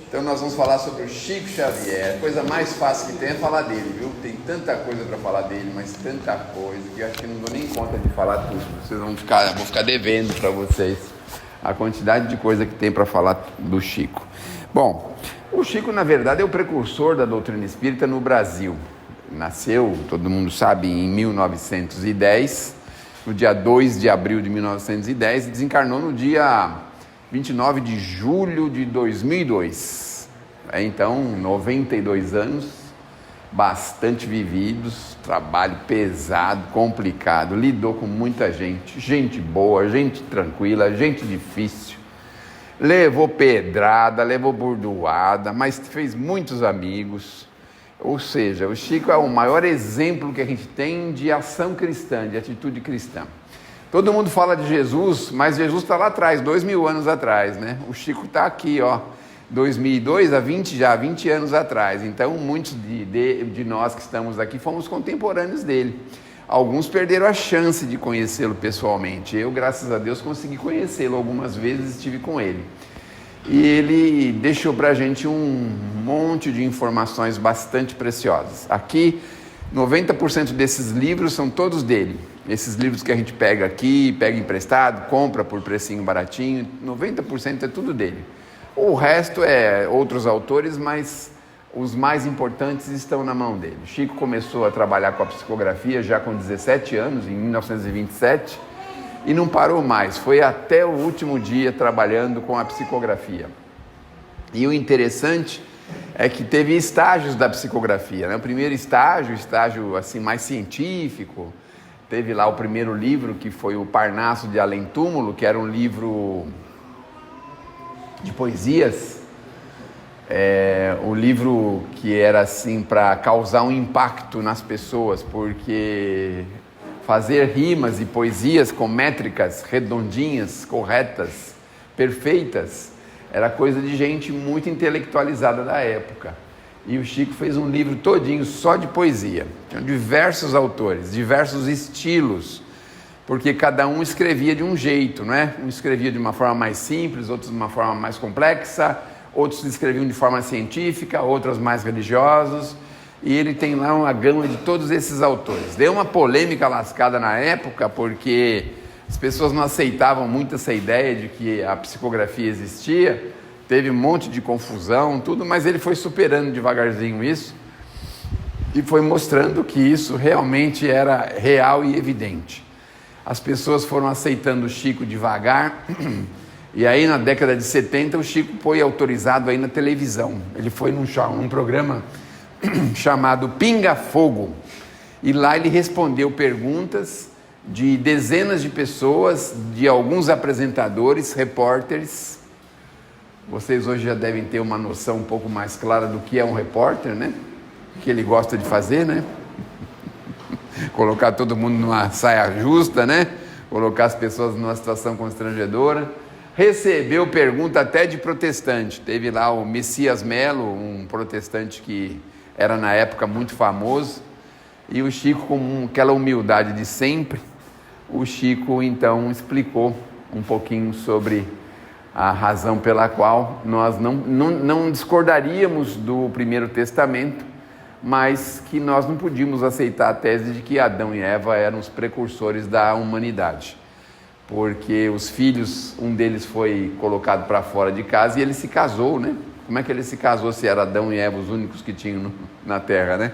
Então nós vamos falar sobre o Chico Xavier. A coisa mais fácil que tem é falar dele, viu? Tem tanta coisa para falar dele, mas tanta coisa que eu acho que não dou nem conta de falar tudo. Vou ficar devendo para vocês a quantidade de coisa que tem para falar do Chico. Bom, o Chico na verdade é o precursor da doutrina espírita no Brasil. Nasceu, todo mundo sabe, em 1910, no dia 2 de abril de 1910, e desencarnou no dia 29 de julho de 2002. Então, 92 anos, bastante vividos, trabalho pesado, complicado, lidou com muita gente, gente boa, gente tranquila, gente difícil, levou pedrada, levou burdoada, mas fez muitos amigos. Ou seja, o Chico é o maior exemplo que a gente tem de ação cristã, de atitude cristã. Todo mundo fala de Jesus, mas Jesus está lá atrás, 2000 anos atrás, né? O Chico está aqui, ó, 2002, há 20 anos atrás. Então, muitos de nós que estamos aqui fomos contemporâneos dele. Alguns perderam a chance de conhecê-lo pessoalmente. Eu, graças a Deus, consegui conhecê-lo algumas vezes, estive com ele. E ele deixou para a gente um monte de informações bastante preciosas. Aqui, 90% desses livros são todos dele. Esses livros que a gente pega aqui, pega emprestado, compra por precinho baratinho, 90% é tudo dele. O resto é outros autores, mas os mais importantes estão na mão dele. Chico começou a trabalhar com a psicografia já com 17 anos, em 1927, e não parou mais, foi até o último dia trabalhando com a psicografia. E o interessante é que teve estágios da psicografia, né? O primeiro estágio assim, mais científico, teve lá o primeiro livro, que foi o Parnaso de Além Túmulo, que era um livro de poesias, um livro que era assim para causar um impacto nas pessoas, porque fazer rimas e poesias com métricas redondinhas, corretas, perfeitas, era coisa de gente muito intelectualizada da época. E o Chico fez um livro todinho só de poesia. Tinham diversos autores, diversos estilos, porque cada um escrevia de um jeito, não é? Um escrevia de uma forma mais simples, outros de uma forma mais complexa, outros escreviam de forma científica, outros mais religiosos. E ele tem lá uma gama de todos esses autores. Deu uma polêmica lascada na época, porque as pessoas não aceitavam muito essa ideia de que a psicografia existia. Teve um monte de confusão, tudo, mas ele foi superando devagarzinho isso e foi mostrando que isso realmente era real e evidente. As pessoas foram aceitando o Chico devagar, e aí na década de 70 o Chico foi autorizado aí na televisão. Ele foi num programa chamado Pinga Fogo, e lá ele respondeu perguntas de dezenas de pessoas, de alguns apresentadores, repórteres. Vocês hoje já devem ter uma noção um pouco mais clara do que é um repórter, né? O que ele gosta de fazer, né? Colocar todo mundo numa saia justa, né? Colocar as pessoas numa situação constrangedora. Recebeu pergunta até de protestante. Teve lá o Messias Melo, um protestante que era na época muito famoso, e o Chico, com aquela humildade de sempre, o Chico então explicou um pouquinho sobre a razão pela qual nós não discordaríamos do Primeiro Testamento, mas que nós não podíamos aceitar a tese de que Adão e Eva eram os precursores da humanidade, porque os filhos, um deles foi colocado para fora de casa e ele se casou, né? Como é que ele se casou se era Adão e Eva os únicos que tinham na Terra, né?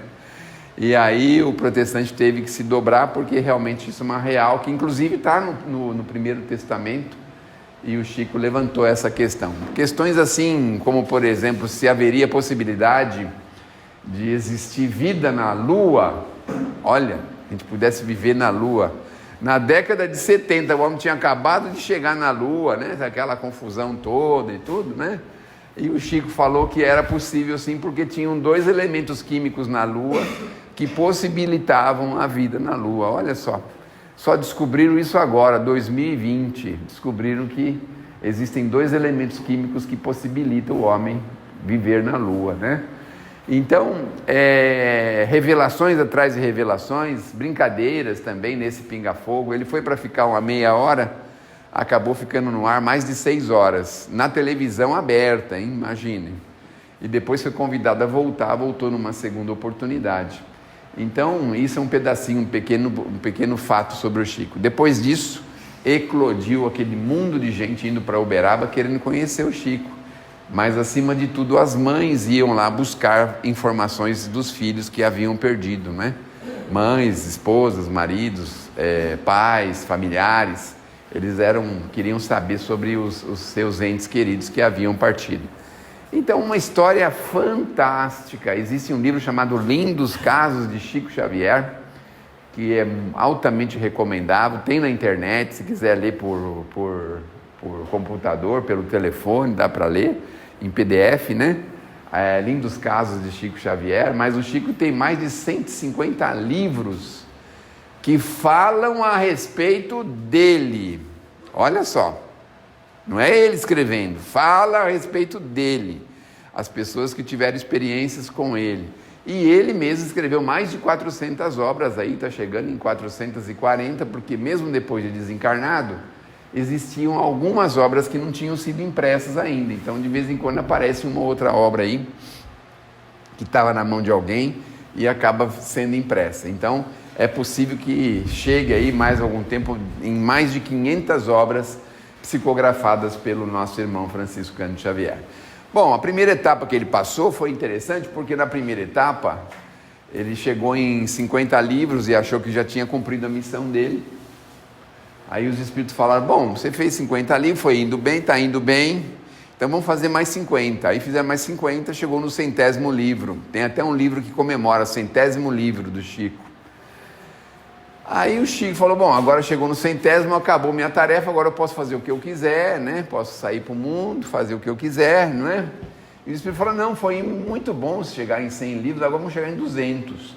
E aí o protestante teve que se dobrar, porque realmente isso é uma real, que inclusive está no Primeiro Testamento, e o Chico levantou essa questão. Questões assim, como por exemplo, se haveria possibilidade de existir vida na Lua. Olha, a gente pudesse viver na Lua. Na década de 70, o homem tinha acabado de chegar na Lua, né? Aquela confusão toda e tudo, né? E o Chico falou que era possível sim, porque tinham 2 elementos químicos na Lua que possibilitavam a vida na Lua. Olha só descobriram isso agora, 2020, descobriram que existem 2 elementos químicos que possibilitam o homem viver na Lua, né? Então, revelações atrás de revelações, brincadeiras também nesse pinga-fogo. Ele foi para ficar uma meia hora, acabou ficando no ar mais de 6 horas, na televisão aberta, hein? Imaginem. e depois foi convidado a voltar, voltou numa segunda oportunidade. Então, isso é um pedacinho, um pequeno fato sobre o Chico. Depois disso, eclodiu aquele mundo de gente indo para Uberaba querendo conhecer o Chico. Mas, acima de tudo, as mães iam lá buscar informações dos filhos que haviam perdido, né? Mães, esposas, maridos, pais, familiares, eles queriam saber sobre os seus entes queridos que haviam partido. Então, uma história fantástica. Existe um livro chamado Lindos Casos de Chico Xavier, que é altamente recomendável, tem na internet, se quiser ler por computador, pelo telefone, dá para ler, em PDF, né? Lindos Casos de Chico Xavier, mas o Chico tem mais de 150 livros que falam a respeito dele. Olha só, não é ele escrevendo, fala a respeito dele, as pessoas que tiveram experiências com ele. E ele mesmo escreveu mais de 400 obras, aí está chegando em 440, porque mesmo depois de desencarnado, existiam algumas obras que não tinham sido impressas ainda. Então, de vez em quando aparece uma outra obra aí, que estava na mão de alguém e acaba sendo impressa. Então, é possível que chegue aí mais algum tempo em mais de 500 obras psicografadas pelo nosso irmão Francisco Cândido Xavier. Bom, a primeira etapa que ele passou foi interessante, porque na primeira etapa ele chegou em 50 livros e achou que já tinha cumprido a missão dele. Aí os espíritos falaram, bom, você fez 50 livros, foi indo bem, está indo bem, então vamos fazer mais 50. Aí fizeram mais 50, chegou no 100º livro. Tem até um livro que comemora o 100º livro do Chico. Aí o Chico falou, bom, agora chegou no 100º, acabou minha tarefa, agora eu posso fazer o que eu quiser, né? Posso sair para o mundo, fazer o que eu quiser, não é? E o Espírito falou, não, foi muito bom chegar em 100 livros, agora vamos chegar em 200.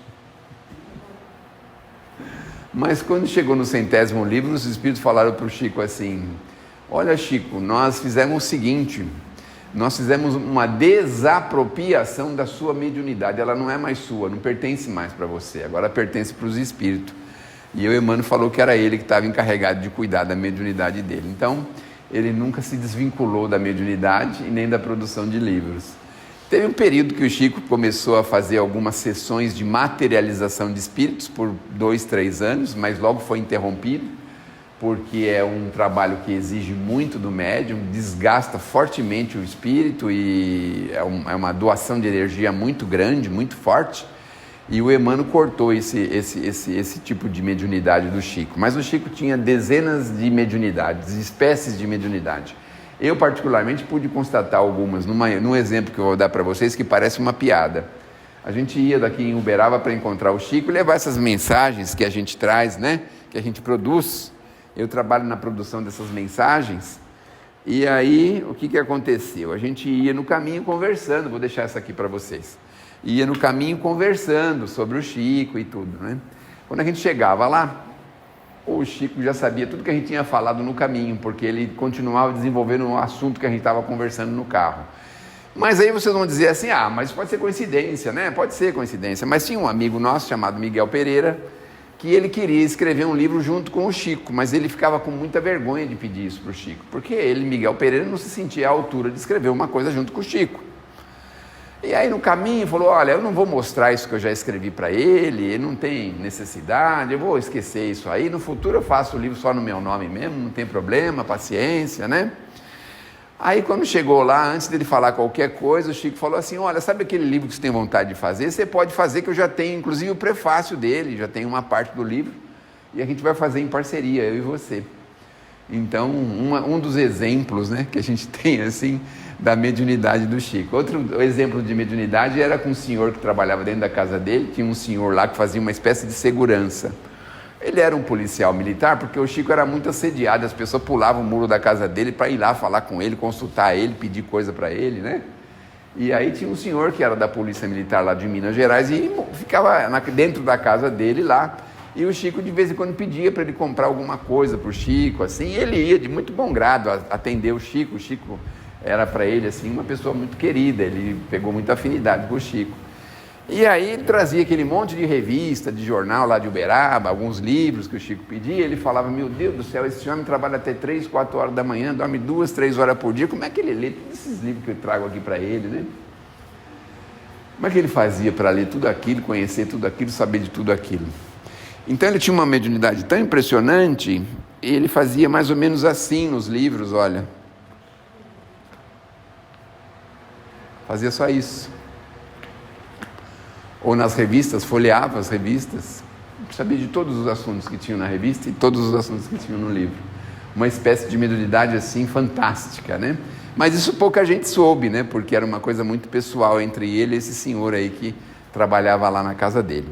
Mas quando chegou no 100º livro, os Espíritos falaram para o Chico assim, olha Chico, nós fizemos o seguinte, nós fizemos uma desapropriação da sua mediunidade, ela não é mais sua, não pertence mais para você, agora pertence para os Espíritos. E o Emmanuel falou que era ele que estava encarregado de cuidar da mediunidade dele. Então, ele nunca se desvinculou da mediunidade e nem da produção de livros. Teve um período que o Chico começou a fazer algumas sessões de materialização de espíritos por 2, 3 anos, mas logo foi interrompido, porque é um trabalho que exige muito do médium, desgasta fortemente o espírito e é uma doação de energia muito grande, muito forte. E o Emmanuel cortou esse tipo de mediunidade do Chico. Mas o Chico tinha dezenas de mediunidades, espécies de mediunidade. Eu, particularmente, pude constatar algumas, num exemplo que eu vou dar para vocês, que parece uma piada. A gente ia daqui em Uberaba para encontrar o Chico e levar essas mensagens que a gente traz, né? Que a gente produz. Eu trabalho na produção dessas mensagens. E aí, o que aconteceu? A gente ia no caminho conversando, vou deixar essa aqui para vocês. Ia no caminho conversando sobre o Chico e tudo, né? Quando a gente chegava lá, o Chico já sabia tudo que a gente tinha falado no caminho, porque ele continuava desenvolvendo um assunto que a gente estava conversando no carro. Mas aí vocês vão dizer assim, mas pode ser coincidência, né? Pode ser coincidência. Mas tinha um amigo nosso chamado Miguel Pereira, que ele queria escrever um livro junto com o Chico, mas ele ficava com muita vergonha de pedir isso para o Chico, porque ele, Miguel Pereira, não se sentia à altura de escrever uma coisa junto com o Chico. E aí no caminho falou, olha, eu não vou mostrar isso que eu já escrevi para ele não tem necessidade, eu vou esquecer isso aí, no futuro eu faço o livro só no meu nome mesmo, não tem problema, paciência, né? Aí quando chegou lá, antes dele falar qualquer coisa, o Chico falou assim, olha, sabe aquele livro que você tem vontade de fazer? Você pode fazer, que eu já tenho, inclusive o prefácio dele, já tem uma parte do livro, e a gente vai fazer em parceria, eu e você. Então, um dos exemplos, né, que a gente tem, assim, da mediunidade do Chico. Outro exemplo de mediunidade era com um senhor que trabalhava dentro da casa dele, tinha um senhor lá que fazia uma espécie de segurança. Ele era um policial militar, porque o Chico era muito assediado, as pessoas pulavam o muro da casa dele para ir lá falar com ele, consultar ele, pedir coisa para ele, né? E aí tinha um senhor que era da polícia militar lá de Minas Gerais e ficava dentro da casa dele lá, e o Chico de vez em quando pedia para ele comprar alguma coisa para o Chico, assim, e ele ia de muito bom grado atender o Chico era para ele assim uma pessoa muito querida, ele pegou muita afinidade com o Chico. E aí ele trazia aquele monte de revista, de jornal lá de Uberaba, alguns livros que o Chico pedia, ele falava, meu Deus do céu, esse homem trabalha até 3, 4 horas da manhã, dorme 2, 3 horas por dia, como é que ele lê todos esses livros que eu trago aqui para ele, né? Como é que ele fazia para ler tudo aquilo, conhecer tudo aquilo, saber de tudo aquilo? Então ele tinha uma mediunidade tão impressionante, ele fazia mais ou menos assim nos livros, olha. Fazia só isso. Ou nas revistas, folheava as revistas, sabia de todos os assuntos que tinham na revista e todos os assuntos que tinham no livro. Uma espécie de mediunidade assim fantástica, né? Mas isso pouca gente soube, né? Porque era uma coisa muito pessoal entre ele e esse senhor aí que trabalhava lá na casa dele.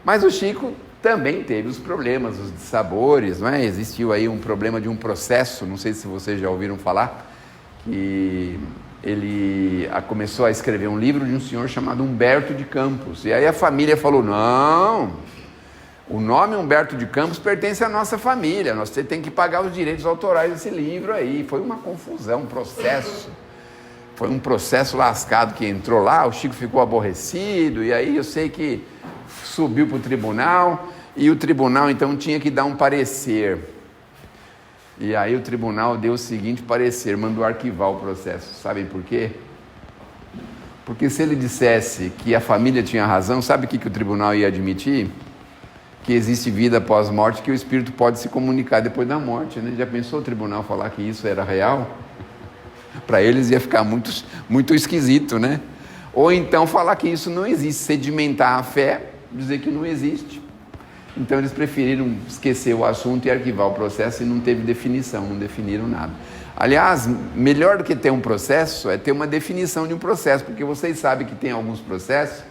Mas o Chico também teve os problemas, os dissabores, não é? Existiu aí um problema de um processo, não sei se vocês já ouviram falar, que ele começou a escrever um livro de um senhor chamado Humberto de Campos. E aí a família falou, não, o nome Humberto de Campos pertence à nossa família, você tem que pagar os direitos autorais desse livro aí. Foi uma confusão, um processo. Foi um processo lascado que entrou lá, o Chico ficou aborrecido, e aí eu sei que subiu para o tribunal, e o tribunal então tinha que dar um parecer. E aí o tribunal deu o seguinte parecer, mandou arquivar o processo. Sabem por quê? Porque se ele dissesse que a família tinha razão, sabe o que o tribunal ia admitir? Que existe vida após morte, que o espírito pode se comunicar depois da morte, né? Já pensou o tribunal falar que isso era real? Para eles ia ficar muito esquisito, né? Ou então falar que isso não existe, sedimentar a fé, dizer que não existe. Então eles preferiram esquecer o assunto e arquivar o processo e não teve definição, não definiram nada. Aliás, melhor do que ter um processo é ter uma definição de um processo, porque vocês sabem que tem alguns processos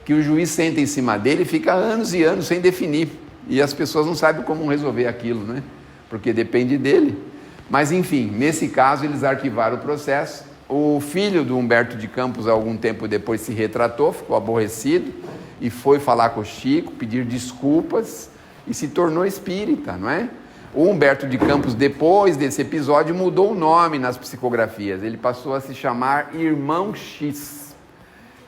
que o juiz senta em cima dele e fica anos e anos sem definir. E as pessoas não sabem como resolver aquilo, né? Porque depende dele. Mas enfim, nesse caso eles arquivaram o processo. O filho do Humberto de Campos, algum tempo depois, se retratou, ficou aborrecido e foi falar com o Chico, pedir desculpas e se tornou espírita, não é? O Humberto de Campos, depois desse episódio, mudou o nome nas psicografias. Ele passou a se chamar Irmão X.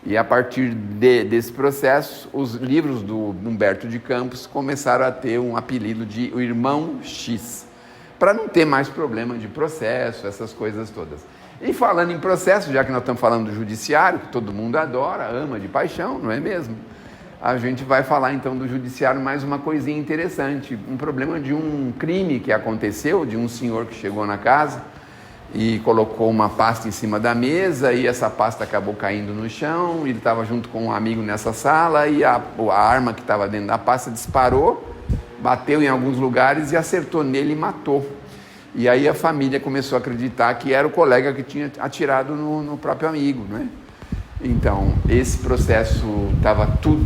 E a partir desse processo, os livros do Humberto de Campos começaram a ter um apelido de o Irmão X, para não ter mais problema de processo, essas coisas todas. E falando em processo, já que nós estamos falando do judiciário, que todo mundo adora, ama de paixão, não é mesmo? A gente vai falar então do judiciário mais uma coisinha interessante, um problema de um crime que aconteceu, de um senhor que chegou na casa e colocou uma pasta em cima da mesa e essa pasta acabou caindo no chão, ele estava junto com um amigo nessa sala e a arma que estava dentro da pasta disparou, bateu em alguns lugares e acertou nele e matou. E aí a família começou a acreditar que era o colega que tinha atirado no próprio amigo, não é? Então, esse processo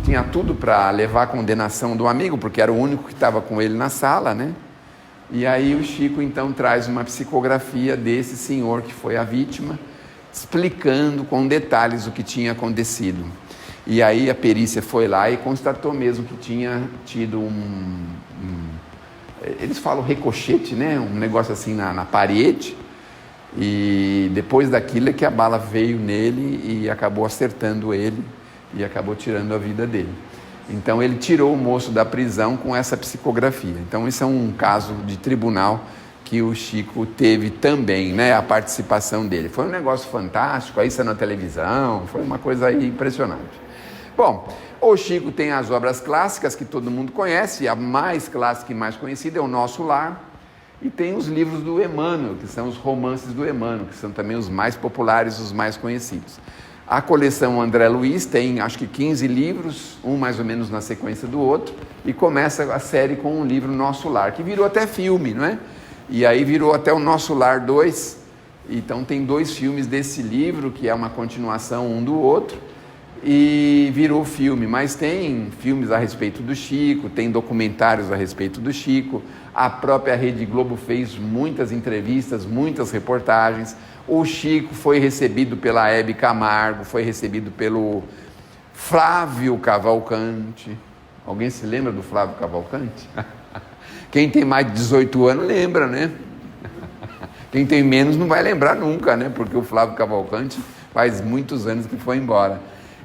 tinha tudo para levar à condenação do amigo, porque era o único que estava com ele na sala, né? E aí o Chico, então, traz uma psicografia desse senhor que foi a vítima, explicando com detalhes o que tinha acontecido. E aí a perícia foi lá e constatou mesmo que tinha tido eles falam ricochete, né? Um negócio assim na parede. E depois daquilo é que a bala veio nele e acabou acertando ele e acabou tirando a vida dele. Então ele tirou o moço da prisão com essa psicografia. Então isso é um caso de tribunal que o Chico teve também, né? A participação dele. Foi um negócio fantástico, aí isso na televisão, foi uma coisa aí impressionante. Bom, o Chico tem as obras clássicas que todo mundo conhece, a mais clássica e mais conhecida é O Nosso Lar. E tem os livros do Emmanuel, que são os romances do Emmanuel, que são também os mais populares, os mais conhecidos. A coleção André Luiz tem, acho que 15 livros, um mais ou menos na sequência do outro, e começa a série com um livro Nosso Lar, que virou até filme, não é? E aí virou até o Nosso Lar 2, então tem 2 filmes desse livro, que é uma continuação um do outro, e virou filme, mas tem filmes a respeito do Chico, tem documentários a respeito do Chico, a própria Rede Globo fez muitas entrevistas, muitas reportagens, o Chico foi recebido pela Hebe Camargo, foi recebido pelo Flávio Cavalcante. Alguém se lembra do Flávio Cavalcante? Quem tem mais de 18 anos lembra, né? Quem tem menos não vai lembrar nunca, né? Porque o Flávio Cavalcante faz muitos anos que foi embora.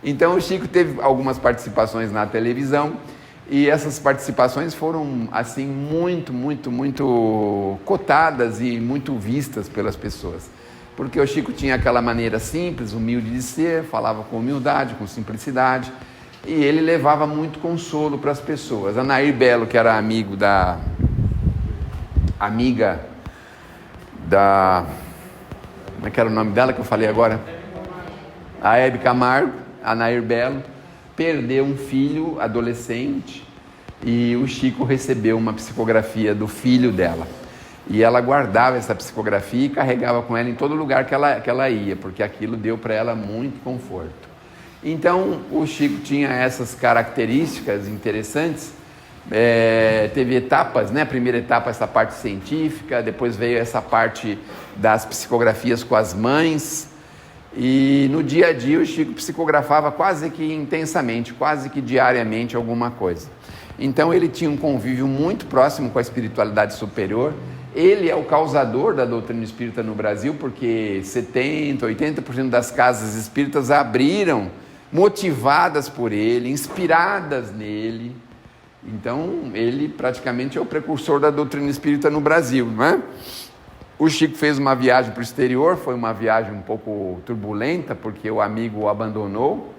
Então o Chico teve algumas participações na televisão e essas participações foram assim muito cotadas e muito vistas pelas pessoas. porque o Chico tinha aquela maneira simples, humilde de ser, falava com humildade, com simplicidade, e ele levava muito consolo para as pessoas. A Nair Belo, que era amiga da... Como é que era o nome dela que eu falei agora? A Hebe Camargo, a Nair Belo, perdeu um filho adolescente e o Chico recebeu uma psicografia do filho dela. E ela guardava essa psicografia e carregava com ela em todo lugar que ela ia, porque aquilo deu para ela muito conforto. Então, o Chico tinha essas características interessantes. Teve etapas, né? A primeira etapa, essa parte científica, depois veio essa parte das psicografias com as mães, e no dia a dia o Chico psicografava quase que intensamente, quase que diariamente alguma coisa. Então ele tinha um convívio muito próximo com a espiritualidade superior. Ele é o causador da doutrina espírita no Brasil, porque 70%, 80% das casas espíritas abriram, motivadas por ele, inspiradas nele. Então, ele praticamente é o precursor da doutrina espírita no Brasil, não é? O Chico fez uma viagem para o exterior, foi uma viagem um pouco turbulenta, porque o amigo o abandonou,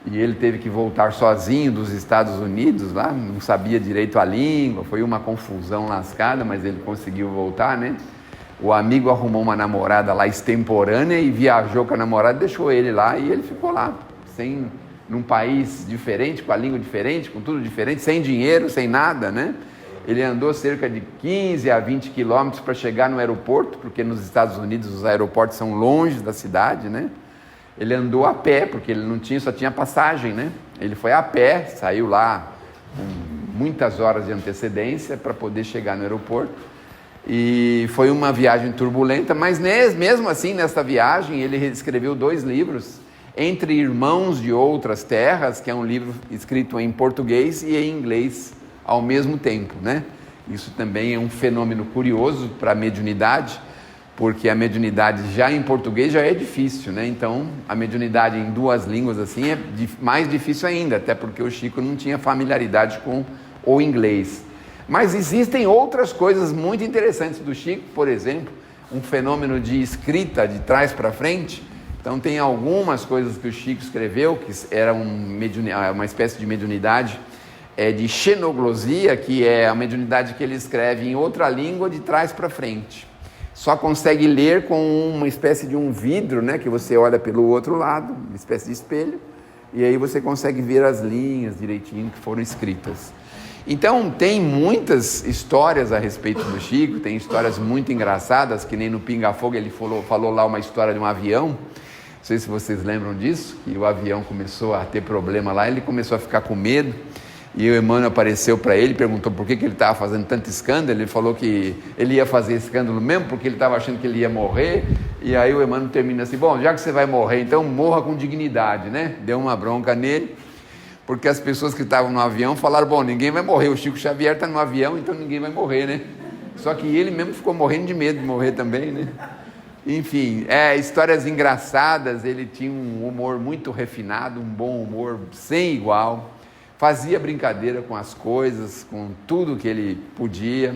e ele teve que voltar sozinho dos Estados Unidos, lá, não sabia direito a língua, foi uma confusão lascada, mas ele conseguiu voltar, né? O amigo arrumou uma namorada lá extemporânea e viajou com a namorada, deixou ele lá e ele ficou lá, num país diferente, com a língua diferente, com tudo diferente, sem dinheiro, sem nada, né? Ele andou cerca de 15 a 20 quilômetros para chegar no aeroporto, porque nos Estados Unidos os aeroportos são longe da cidade, né? Ele andou a pé, porque ele não tinha, só tinha passagem, né? Ele foi a pé, saiu lá com muitas horas de antecedência para poder chegar no aeroporto. E foi uma viagem turbulenta, mas mesmo assim, nessa viagem, ele escreveu 2 livros, Entre Irmãos de Outras Terras, que é um livro escrito em português e em inglês ao mesmo tempo, né? Isso também é um fenômeno curioso para a mediunidade, porque a mediunidade já em português já é difícil, né? Então, a mediunidade em 2 línguas assim é mais difícil ainda, até porque o Chico não tinha familiaridade com o inglês. Mas existem outras coisas muito interessantes do Chico, por exemplo, um fenômeno de escrita de trás para frente. Então, tem algumas coisas que o Chico escreveu, que era uma espécie de mediunidade de xenoglosia, que é a mediunidade que ele escreve em outra língua de trás para frente. Só consegue ler com uma espécie de um vidro, né, que você olha pelo outro lado, uma espécie de espelho, e aí você consegue ver as linhas direitinho que foram escritas. Então, tem muitas histórias a respeito do Chico, tem histórias muito engraçadas, que nem no Pinga Fogo ele falou lá uma história de um avião. Não sei se vocês lembram disso, que o avião começou a ter problema lá, ele começou a ficar com medo, e o Emmanuel apareceu para ele, perguntou por que ele estava fazendo tanto escândalo. Ele falou que ele ia fazer escândalo mesmo, porque ele estava achando que ele ia morrer, e aí o Emmanuel termina assim: bom, já que você vai morrer, então morra com dignidade, né? Deu uma bronca nele, porque as pessoas que estavam no avião falaram: bom, ninguém vai morrer, o Chico Xavier está no avião, então ninguém vai morrer, né? Só que ele mesmo ficou morrendo de medo de morrer também, né? Enfim, histórias engraçadas. Ele tinha um humor muito refinado, um bom humor sem igual, fazia brincadeira com as coisas, com tudo que ele podia,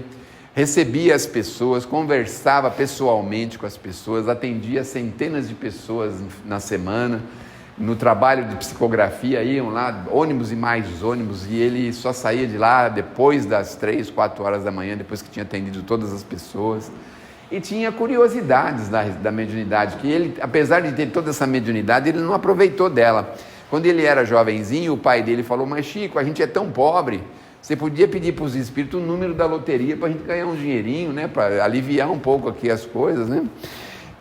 recebia as pessoas, conversava pessoalmente com as pessoas, atendia centenas de pessoas na semana. No trabalho de psicografia iam lá ônibus e mais ônibus, e ele só saía de lá depois das 3, 4 horas da manhã, depois que tinha atendido todas as pessoas. E tinha curiosidades da mediunidade, que ele, apesar de ter toda essa mediunidade, ele não aproveitou dela. Quando ele era jovenzinho, o pai dele falou: mas Chico, a gente é tão pobre, você podia pedir para os espíritos o número da loteria para a gente ganhar um dinheirinho, né, para aliviar um pouco aqui as coisas, né?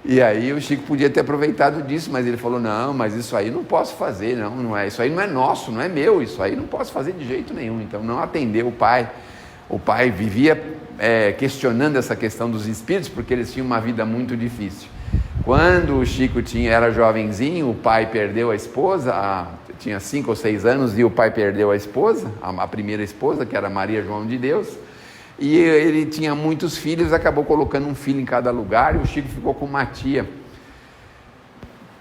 E aí o Chico podia ter aproveitado disso, mas ele falou: não, mas isso aí não posso fazer, não é, isso aí não é nosso, não é meu, isso aí não posso fazer de jeito nenhum. Então não atendeu o pai. O pai vivia questionando essa questão dos espíritos, porque eles tinham uma vida muito difícil. Quando o Chico era jovenzinho, o pai perdeu a esposa, tinha 5 ou 6 anos, e o pai perdeu a esposa, a primeira esposa, que era Maria João de Deus, e ele tinha muitos filhos, acabou colocando um filho em cada lugar, e o Chico ficou com uma tia,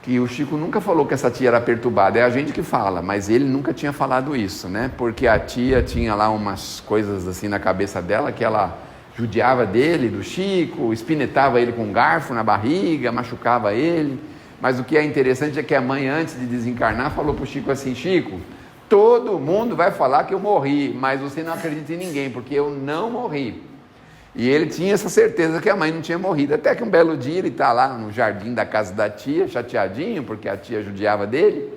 que o Chico nunca falou que essa tia era perturbada, é a gente que fala, mas ele nunca tinha falado isso, né? Porque a tia tinha lá umas coisas assim na cabeça dela, que ela judiava dele, do Chico, espinetava ele com um garfo na barriga, machucava ele. Mas o que é interessante é que a mãe, antes de desencarnar, falou para o Chico assim: Chico, todo mundo vai falar que eu morri, mas você não acredita em ninguém, porque eu não morri. E ele tinha essa certeza que a mãe não tinha morrido, até que um belo dia ele está lá no jardim da casa da tia, chateadinho, porque a tia judiava dele,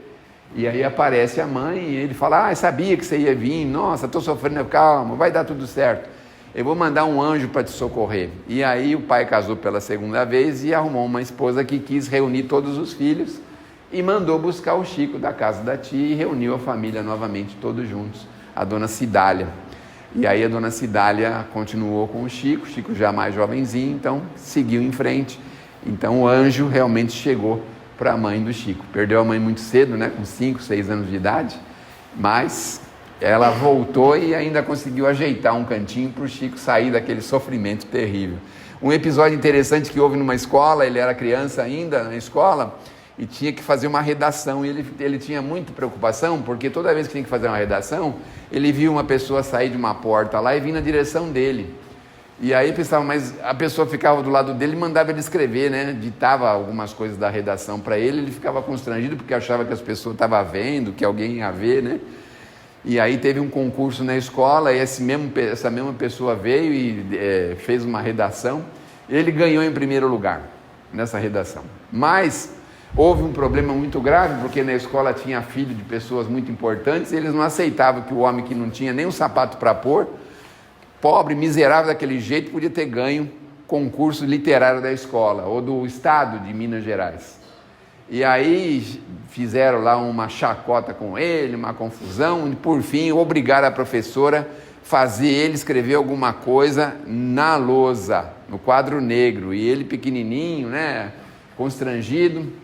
e aí aparece a mãe e ele fala: sabia que você ia vir, nossa, estou sofrendo, calma, vai dar tudo certo, eu vou mandar um anjo para te socorrer. E aí o pai casou pela segunda vez e arrumou uma esposa que quis reunir todos os filhos e mandou buscar o Chico da casa da tia e reuniu a família novamente, todos juntos, a dona Cidália. E aí a dona Cidália continuou com o Chico já mais jovenzinho, então seguiu em frente. Então o anjo realmente chegou para a mãe do Chico. Perdeu a mãe muito cedo, né, com 5, 6 anos de idade, mas ela voltou e ainda conseguiu ajeitar um cantinho para o Chico sair daquele sofrimento terrível. Um episódio interessante que houve numa escola, ele era criança ainda na escola, e tinha que fazer uma redação, e ele tinha muita preocupação, porque toda vez que tinha que fazer uma redação, ele via uma pessoa sair de uma porta lá e vir na direção dele, e aí pensava, mas a pessoa ficava do lado dele e mandava ele escrever, né? Ditava algumas coisas da redação para ele, ele ficava constrangido, porque achava que as pessoas estavam vendo, que alguém ia ver, né? E aí teve um concurso na escola, e essa mesma pessoa veio e fez uma redação, ele ganhou em primeiro lugar nessa redação, mas houve um problema muito grave, porque na escola tinha filho de pessoas muito importantes, e eles não aceitavam que o homem que não tinha nem um sapato para pôr, pobre, miserável daquele jeito, podia ter ganho concurso literário da escola, ou do estado de Minas Gerais. E aí fizeram lá uma chacota com ele, uma confusão, e por fim obrigaram a professora a fazer ele escrever alguma coisa na lousa, no quadro negro, e ele pequenininho, né, constrangido.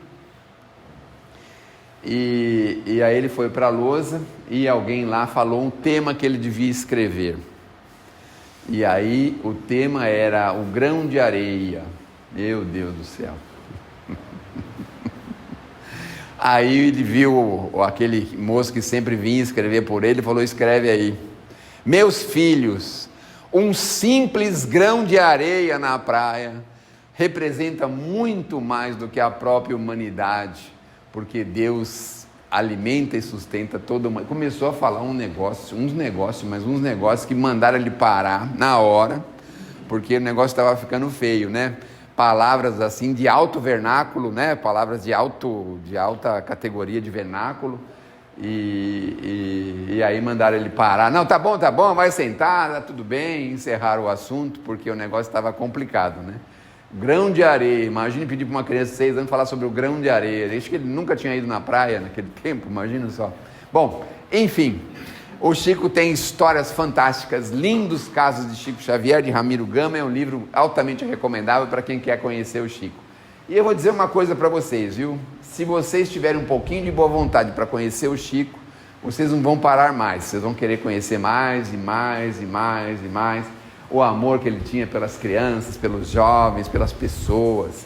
E aí ele foi para a lousa e alguém lá falou um tema que ele devia escrever. E aí o tema era o grão de areia. Meu Deus do céu. Aí ele viu aquele moço que sempre vinha escrever por ele e falou: escreve aí: meus filhos, um simples grão de areia na praia representa muito mais do que a própria humanidade, porque Deus alimenta e sustenta toda uma... Começou a falar uns negócios que mandaram ele parar na hora, porque o negócio estava ficando feio, né? Palavras assim de alto vernáculo, né? Palavras de alta categoria de vernáculo, e aí mandaram ele parar. Não, tá bom, vai sentar, tá tudo bem, encerraram o assunto, porque o negócio estava complicado, né? Grão de areia, imagine pedir para uma criança de 6 anos falar sobre o grão de areia. Acho que ele nunca tinha ido na praia naquele tempo, imagina só. Bom, enfim, o Chico tem histórias fantásticas, lindos casos de Chico Xavier, de Ramiro Gama. É um livro altamente recomendável para quem quer conhecer o Chico. E eu vou dizer uma coisa para vocês, viu? Se vocês tiverem um pouquinho de boa vontade para conhecer o Chico, vocês não vão parar mais, vocês vão querer conhecer mais e mais e mais e mais. O amor que ele tinha pelas crianças, pelos jovens, pelas pessoas,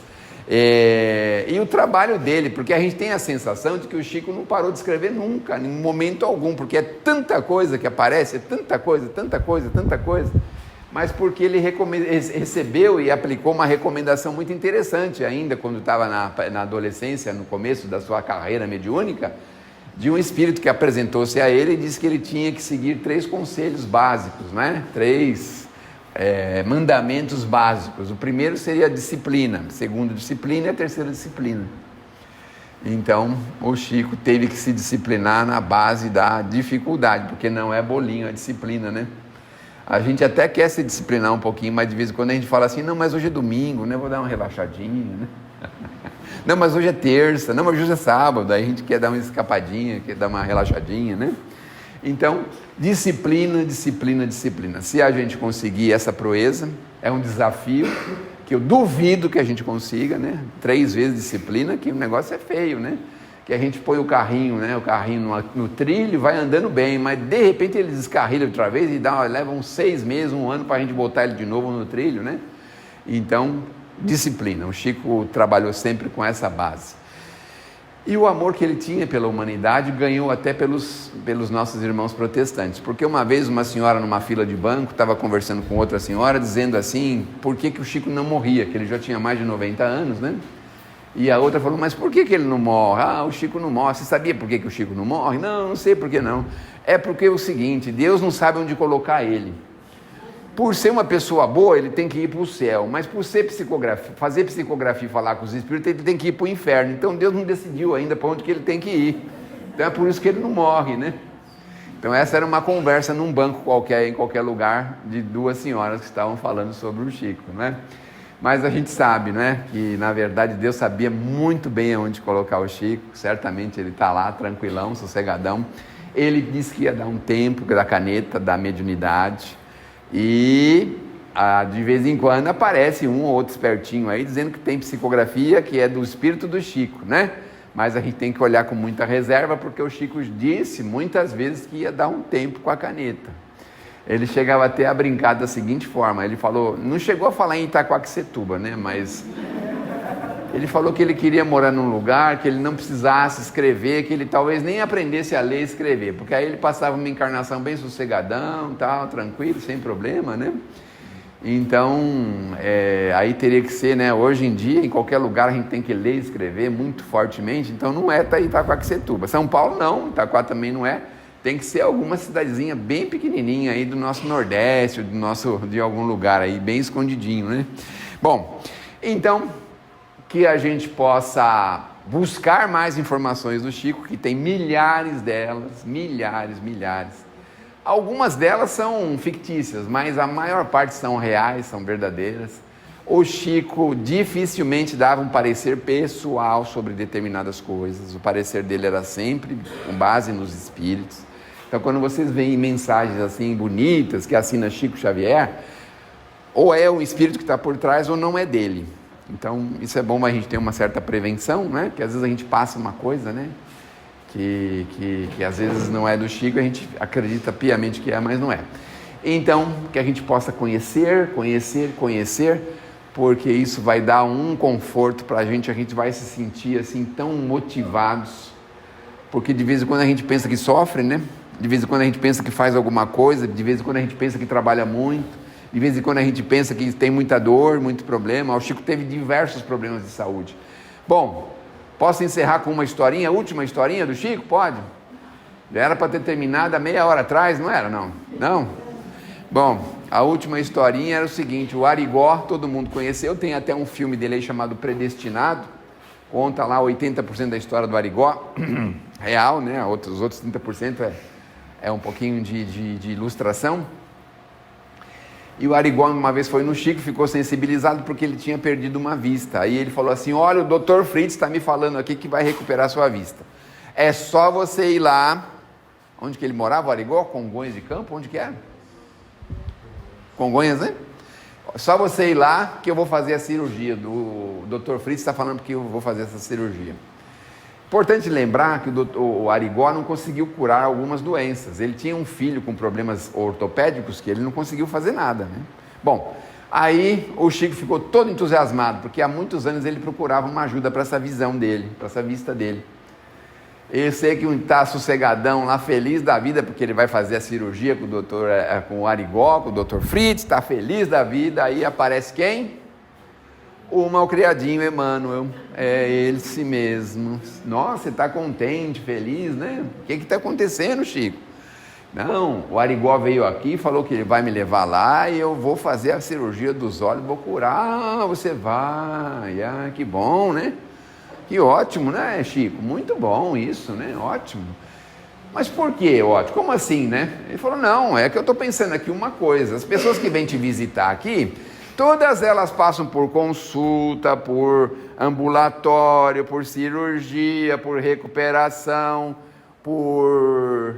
e o trabalho dele, porque a gente tem a sensação de que o Chico não parou de escrever nunca, em momento algum, porque é tanta coisa que aparece, é tanta coisa, mas porque ele recebeu e aplicou uma recomendação muito interessante ainda, quando estava na adolescência, no começo da sua carreira mediúnica, de um espírito que apresentou-se a ele e disse que ele tinha que seguir 3 conselhos básicos, né? 3 mandamentos básicos. O primeiro seria a disciplina, o segundo disciplina e a terceira disciplina. Então o Chico teve que se disciplinar na base da dificuldade, porque não é bolinho a disciplina, né? A gente até quer se disciplinar um pouquinho, mas de vez em quando a gente fala assim: não, mas hoje é domingo, né? Vou dar uma relaxadinha, né? Não, mas hoje é terça, não, mas hoje é sábado. Aí a gente quer dar uma escapadinha, quer dar uma relaxadinha, né? Então, disciplina. Se a gente conseguir essa proeza, é um desafio que eu duvido que a gente consiga, né? 3 vezes disciplina, que o negócio é feio, né? Que a gente põe o carrinho, né? O carrinho no trilho, vai andando bem, mas de repente ele descarrilha outra vez e leva uns 6 meses, 1 ano para a gente botar ele de novo no trilho, né? Então, disciplina. O Chico trabalhou sempre com essa base. E o amor que ele tinha pela humanidade ganhou até pelos nossos irmãos protestantes. Porque uma vez uma senhora numa fila de banco estava conversando com outra senhora, dizendo assim, por que o Chico não morria, que ele já tinha mais de 90 anos, né? E a outra falou, mas por que ele não morre? Ah, o Chico não morre. Você sabia por que o Chico não morre? Não, não sei por que não. É porque é o seguinte, Deus não sabe onde colocar ele. Por ser uma pessoa boa, ele tem que ir para o céu, mas por ser fazer psicografia e falar com os espíritos, ele tem que ir para o inferno. Então Deus não decidiu ainda para onde que ele tem que ir. Então é por isso que ele não morre, né? Então essa era uma conversa num banco qualquer, em qualquer lugar, de duas senhoras que estavam falando sobre o Chico, né? Mas a gente sabe, né, que na verdade Deus sabia muito bem onde colocar o Chico. Certamente ele está lá, tranquilão, sossegadão. Ele disse que ia dar um tempo da caneta, da mediunidade. E de vez em quando aparece um ou outro espertinho aí dizendo que tem psicografia que é do espírito do Chico, né? Mas a gente tem que olhar com muita reserva, porque o Chico disse muitas vezes que ia dar um tempo com a caneta. Ele chegava até a brincar da seguinte forma, ele falou, não chegou a falar em Itaquaquecetuba, né? Mas ele falou que ele queria morar num lugar que ele não precisasse escrever, que ele talvez nem aprendesse a ler e escrever, porque aí ele passava uma encarnação bem sossegadão, tal, tranquilo, sem problema, né? Então, aí teria que ser, né? Hoje em dia, em qualquer lugar a gente tem que ler e escrever muito fortemente, então não é Itaquaquecetuba. São Paulo não, Itaquá também não é, tem que ser alguma cidadezinha bem pequenininha aí do nosso Nordeste, de algum lugar aí, bem escondidinho, né? Bom, então que a gente possa buscar mais informações do Chico, que tem milhares delas, milhares. Algumas delas são fictícias, mas a maior parte são reais, são verdadeiras. O Chico dificilmente dava um parecer pessoal sobre determinadas coisas, o parecer dele era sempre com base nos espíritos. Então, quando vocês veem mensagens assim bonitas, que assina Chico Xavier, ou é um espírito que está por trás ou não é dele. Então, isso é bom a gente ter uma certa prevenção, né? Que às vezes a gente passa uma coisa, né? Que às vezes não é do Chico, a gente acredita piamente que é, mas não é. Então, que a gente possa conhecer, porque isso vai dar um conforto para a gente vai se sentir assim tão motivados, porque de vez em quando a gente pensa que sofre, né? De vez em quando a gente pensa que faz alguma coisa, de vez em quando a gente pensa que trabalha muito, de vez em quando a gente pensa que tem muita dor, muito problema. O Chico teve diversos problemas de saúde. Bom, posso encerrar com uma historinha, a última historinha do Chico? Pode? Já era para ter terminado há meia hora atrás, não era? Não? Não? Bom, a última historinha era o seguinte, o Arigó, todo mundo conheceu, tem até um filme dele aí chamado Predestinado, conta lá 80% da história do Arigó, real, né? Os outros 30% é um pouquinho de ilustração. E o Arigó uma vez foi no Chico, ficou sensibilizado porque ele tinha perdido uma vista. Aí ele falou assim, olha, o Dr. Fritz está me falando aqui que vai recuperar sua vista. É só você ir lá, onde que ele morava, o Arigó? Congonhas de Campo, onde que era? Congonhas, né? Só você ir lá que eu vou fazer a cirurgia. O Dr. Fritz está falando que eu vou fazer essa cirurgia. Importante lembrar que o Arigó não conseguiu curar algumas doenças. Ele tinha um filho com problemas ortopédicos que ele não conseguiu fazer nada, né? Bom, aí o Chico ficou todo entusiasmado, porque há muitos anos ele procurava uma ajuda para essa visão dele, para essa vista dele. Eu sei que está sossegadão lá, feliz da vida, porque ele vai fazer a cirurgia com o Arigó, com o Dr. Fritz, está feliz da vida, aí aparece quem? O malcriadinho Emmanuel, é ele si mesmo. Nossa, você está contente, feliz, né? O que está acontecendo, Chico? Não, o Arigó veio aqui e falou que ele vai me levar lá e eu vou fazer a cirurgia dos olhos, vou curar. Ah, você vai, que bom, né? Que ótimo, né, Chico? Muito bom isso, né? Ótimo. Mas por que ótimo? Como assim, né? Ele falou, não, é que eu estou pensando aqui uma coisa. As pessoas que vêm te visitar aqui, todas elas passam por consulta, por ambulatório, por cirurgia, por recuperação, por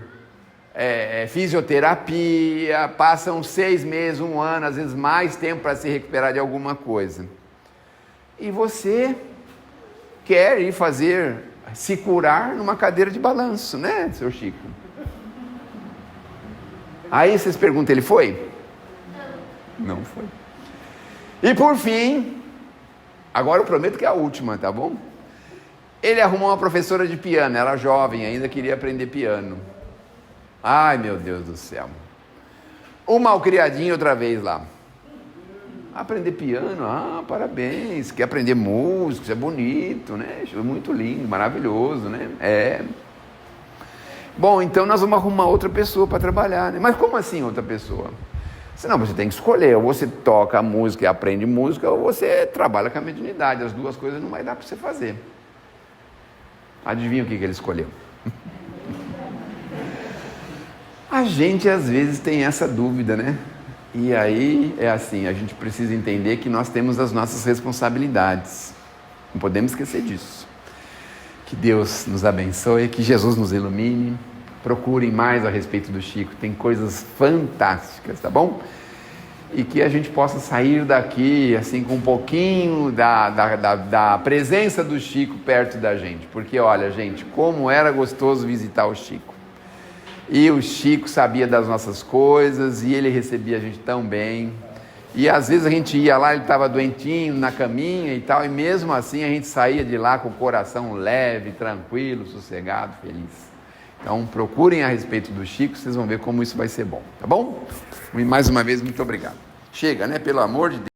fisioterapia, passam 6 meses, 1 ano, às vezes mais tempo para se recuperar de alguma coisa. E você quer ir se curar numa cadeira de balanço, né, seu Chico? Aí vocês perguntam, ele foi? Não foi. E por fim, agora eu prometo que é a última, tá bom? Ele arrumou uma professora de piano, era jovem ainda, queria aprender piano. Ai, meu Deus do céu. O malcriadinho outra vez lá. Aprender piano, parabéns. Quer aprender música, isso é bonito, né? Muito lindo, maravilhoso, né? Bom, então nós vamos arrumar outra pessoa para trabalhar, né? Mas como assim outra pessoa? Senão você tem que escolher, ou você toca a música e aprende música, ou você trabalha com a mediunidade. As duas coisas não vai dar para você fazer. Adivinha o que ele escolheu? A gente às vezes tem essa dúvida, né? E aí é assim, a gente precisa entender que nós temos as nossas responsabilidades. Não podemos esquecer disso. Que Deus nos abençoe, que Jesus nos ilumine. Procurem mais a respeito do Chico, tem coisas fantásticas, tá bom? E que a gente possa sair daqui assim com um pouquinho da presença do Chico perto da gente. Porque olha, gente, como era gostoso visitar o Chico. E o Chico sabia das nossas coisas, e ele recebia a gente tão bem. E às vezes a gente ia lá, ele estava doentinho, na caminha e tal, e mesmo assim a gente saía de lá com o coração leve, tranquilo, sossegado, feliz. Então procurem a respeito do Chico, vocês vão ver como isso vai ser bom, tá bom? E mais uma vez, muito obrigado. Chega, né? Pelo amor de Deus.